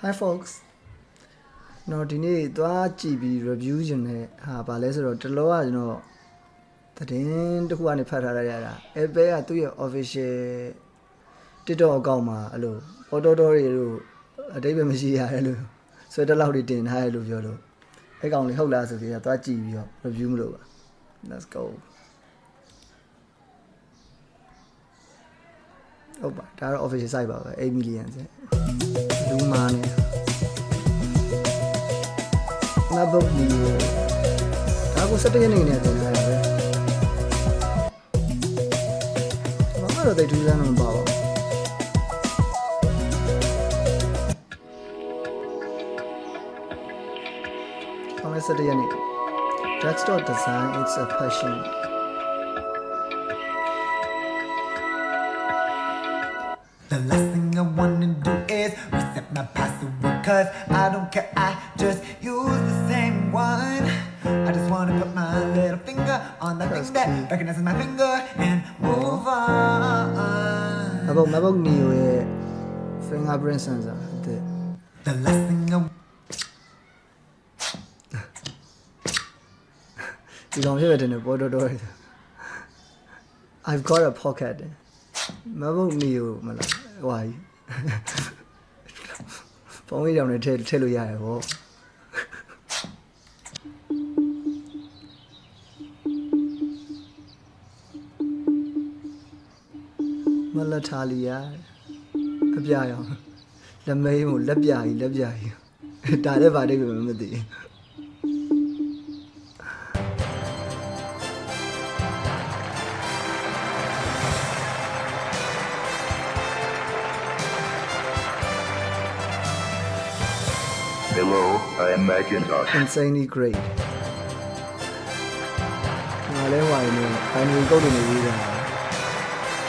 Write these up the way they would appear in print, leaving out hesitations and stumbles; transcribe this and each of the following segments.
Hi folks နော်ဒီနေ့သွားကြည့်ပြီး review ခြင်းနဲ့ဟာဗာလဲဆိုတော့တလောကကျွန်တော်သတင်းတစ်ခုကနေဖတ်ထားရတာ Apple ကသူ့ရဲ့ official TikTok account မှာအဲ့လို photo တွေလို့အတိတ်ပဲမရှိရတယ်လို့ဆွဲတက်လောက်တွေတင်ထားရလို့ပြောလို့အဲ့ကောင်လေးဟုတ်လားဆိုပြီးတော့သွားကြည့်ပြီးတော့ review မလို့ပါ Let's go ဟုတ်ပါဒါတော့ official site ပါပဲ8 million စလူမာနေMacBook Neo ဒါကို17ရက်နေနေတင်ထားရပဲဘာမှတော့တိတ်ထူးဆန်းတော့မပါဘူးခေါင်းနဲ့17ရက်နေ Desktop design it's a passion The last thing I wanna do is reset my password cause I don't care, I just use the same one. I just wanna put my little finger on the thing that recognizes my finger and move on. MacBook Neo ရဲ့ fingerprint sensor တဲ့ The last thing I ဒီကောင်ဖြစ်တဲ့ပေါ်တော်တော် I've got a pocket MacBook Neo မလားဟွာကြီးဖုန်းကြီးတောင်နဲ့ထည့်လို့ရတယ်ဗောမလထာလီယာအပြရောင်လက်မေးမို့လက်ပြကြီးဒါလည်းဗာတိတ်ပဲမသိဘူး Hello, I am Macintosh. insanely great ငါလဲဝိုင်းနေဘိုင်နီကုတ်တွေနေပြီးတာ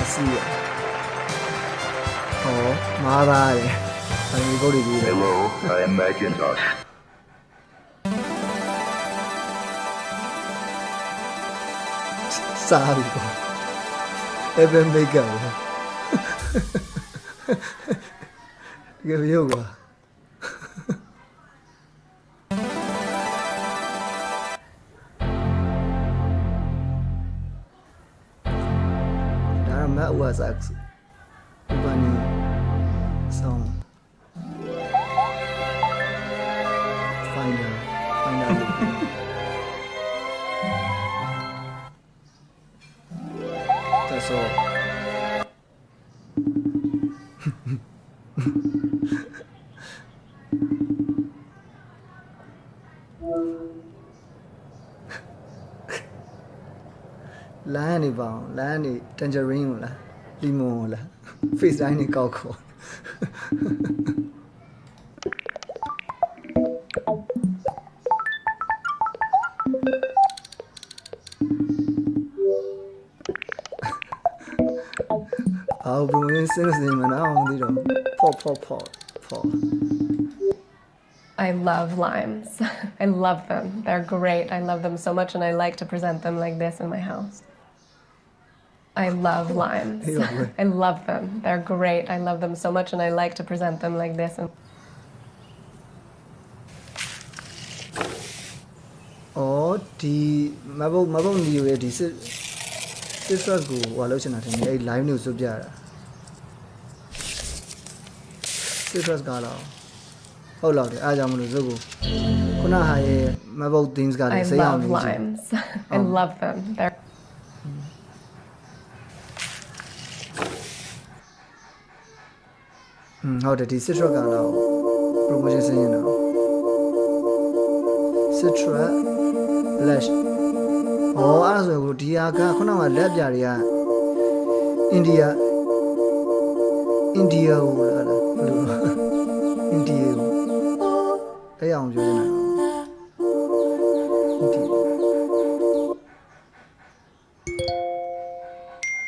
အစီရဟောမားပါတယ်ဘိုင်နီကုတ်တွေပြီးတယ် Hello, I am Macintosh. စားပြီပေါ့ Apple Makeup ဘောဒီကရုပ်ပါMac OS X Ubani Song Finder That's all လမ်းနေပါအောင်လမ်းနေ tangerine မလား lemon မလား face line နေကောက်ခေါ်အော်ဘယ်လိုစင်းစင်းမနာအောင်ဒီတော့ဖော် I love limes. I love them. They're great. I love them so much, and I like to present them like this in my house. I love limes. I love them. They're great. I love them so much, and I like to present them like this. Oh, the MacBook Neo ရဲ့ဒီစစ်ဆွတ်ကိုဟိုလောက်ချင်တာတယ်အဲ့ live news ဆိုပြတာစစ်ဆွတ်ကတော့ဟုတ်လောက်တယ်အားကြောင့်မလို့ဇုတ်ကိုခုနဟာရဲ့ MacBook themes ကလည်း I စိတ်အောင် love နေကြ limes. I love them. They're ဟုတ်တယ်ဒီ Citrus ကတော့ promotion ဆင်းရင်တော့ Citrus Flash ဟောအဲ့ဒါဆိုရင်ဒီဟာကခုနကလက်ပြတွေက India ဟိုလားဘယ်လို India အဲ့အောင်ပြောနေတာ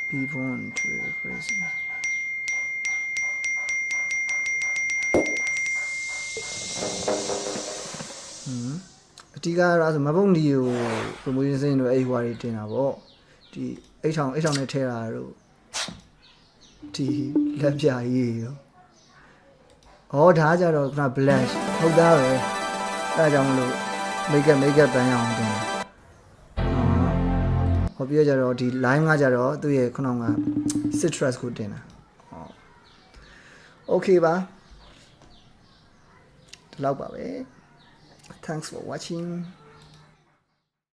People on Twitter crazyအတီးကားအဲ့ဆို MacBook Neo promotion စင်းတို့အဲ့ဟွာတွေတင်တာပေါ့ဒီအိတ်ထောင်နဲ့ထဲတာတို့ဒီလက်ပြကြီးရော ဩဒါကြတော့ခုန blush ဟုတ်သားပဲအဲဒါကြောင့်မလို့ make up တန်းရအောင်တင်တာဟောပြီးတော့ကြတော့ဒီ line ကကြတော့သူ့ရဲ့ခုနက citrus ကိုတင်တာokay ပါဒီလောက်ပါပဲ thanks for watching